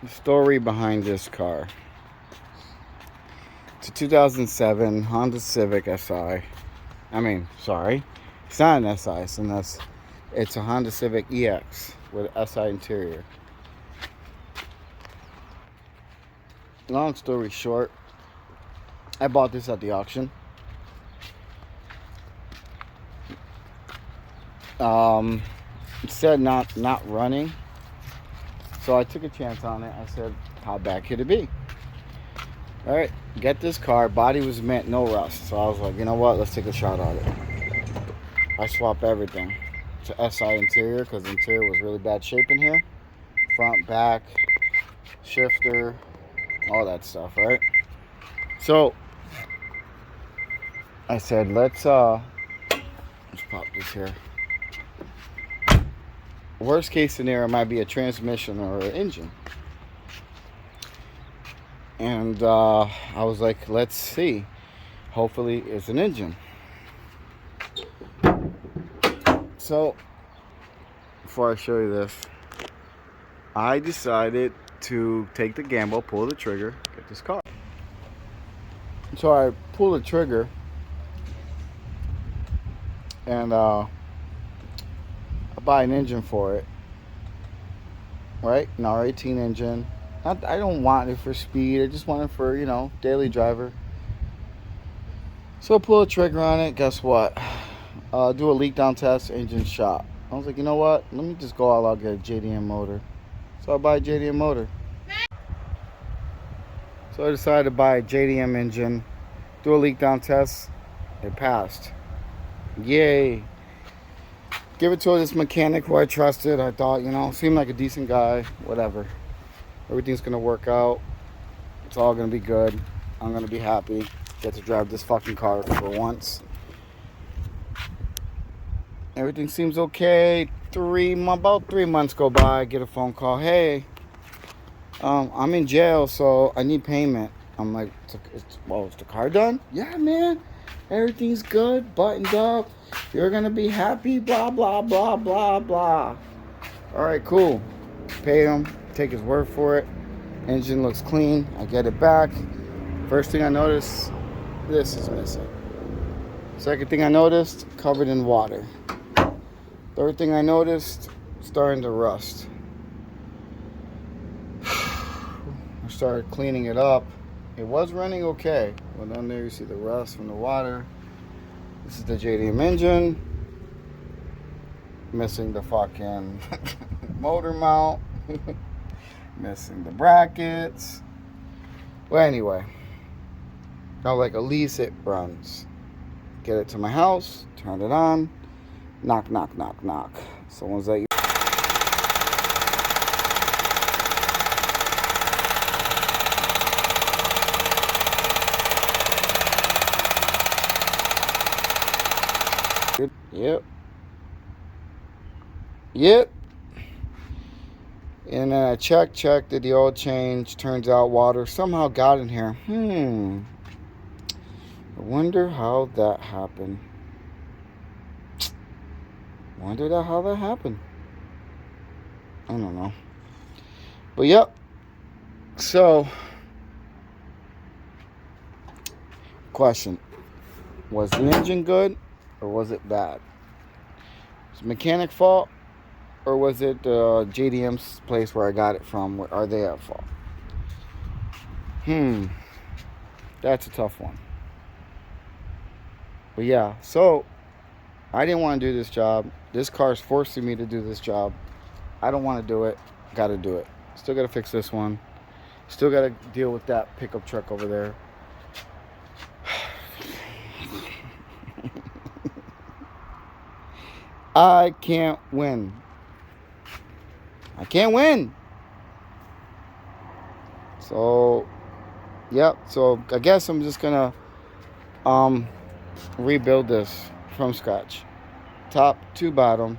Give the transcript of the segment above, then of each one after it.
The story behind this car. It's a 2007 Honda Civic SI. Sorry. It's not an SI, it's a Honda Civic EX with an SI interior. Long story short, I bought this at the auction. It said not running, so I took a chance on it. I said, how bad could it be? All right, get this car. Body was mint, no rust. So I was like, you know what? Let's take a shot at it. I swapped everything to SI interior because the interior was really bad shape in here. Front, back, shifter, all that stuff, right? So I said, let's pop this here. Worst case scenario might be a transmission or an engine. And I was like, let's see. Hopefully it's an engine. So before I show you this, I decided to take the gamble, pull the trigger, get this car. So I pull the trigger and I buy an engine for it, right? An r18 engine. I don't want it for speed. I just want it for, daily driver. So I pull the trigger on it. Guess what? Do a leak down test, engine shot. I was like, you know what? Let me just go all out, get a JDM motor. So I buy a JDM motor. So I decided to buy a JDM engine, do a leak down test. It passed. Yay. Give it to this mechanic who I trusted. I thought, seemed like a decent guy. Whatever. Everything's going to work out. It's all going to be good. I'm going to be happy. Get to drive this fucking car for once. Everything seems okay. About 3 months go by. I get a phone call. Hey, I'm in jail, so I need payment. I'm like, is the car done? Yeah, man. Everything's good. Buttoned up. You're going to be happy. Blah, blah, blah, blah, blah. All right, cool. Pay him. Take his word for it. Engine looks clean. I get it back. First thing I noticed, this is missing. Second thing I noticed, covered in water. Third thing I noticed, starting to rust. I started cleaning it up. It was running okay. Well, down there you see the rust from the water. This is the JDM engine. Missing the fucking motor mount. Missing the brackets. Well, anyway, now like at least it runs. Get it to my house, turn it on. Knock, knock, knock, knock. Someone's like, yep. And then I checked, did the oil change. Turns out water somehow got in here. I wonder how that happened. I don't know. But yep. So, question. Was the engine good or was it bad? Was it mechanic fault? Or was it JDM's place where I got it from? Are they at fault? That's a tough one. But yeah, so I didn't want to do this job. This car's forcing me to do this job. I don't want to do it. Got to do it. Still got to fix this one. Still got to deal with that pickup truck over there. I can't win. So, yep. So I guess I'm just gonna rebuild this from scratch, top to bottom,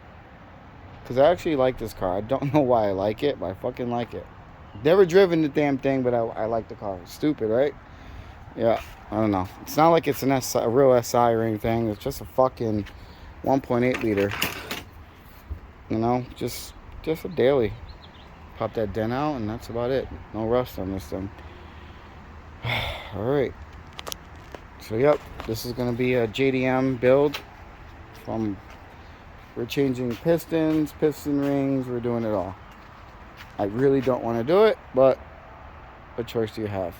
because I actually like this car. I don't know why I like it, but I fucking like it. Never driven the damn thing, but I like the car. It's stupid, right? Yeah, I don't know. It's not like it's a real SI or anything. It's just a fucking 1.8 liter. Just a daily. pop that dent out, and that's about it. No rust on this thing. All right. So yep, this is gonna be a JDM build. We're changing pistons, piston rings. We're doing it all. I really don't want to do it, but what choice do you have?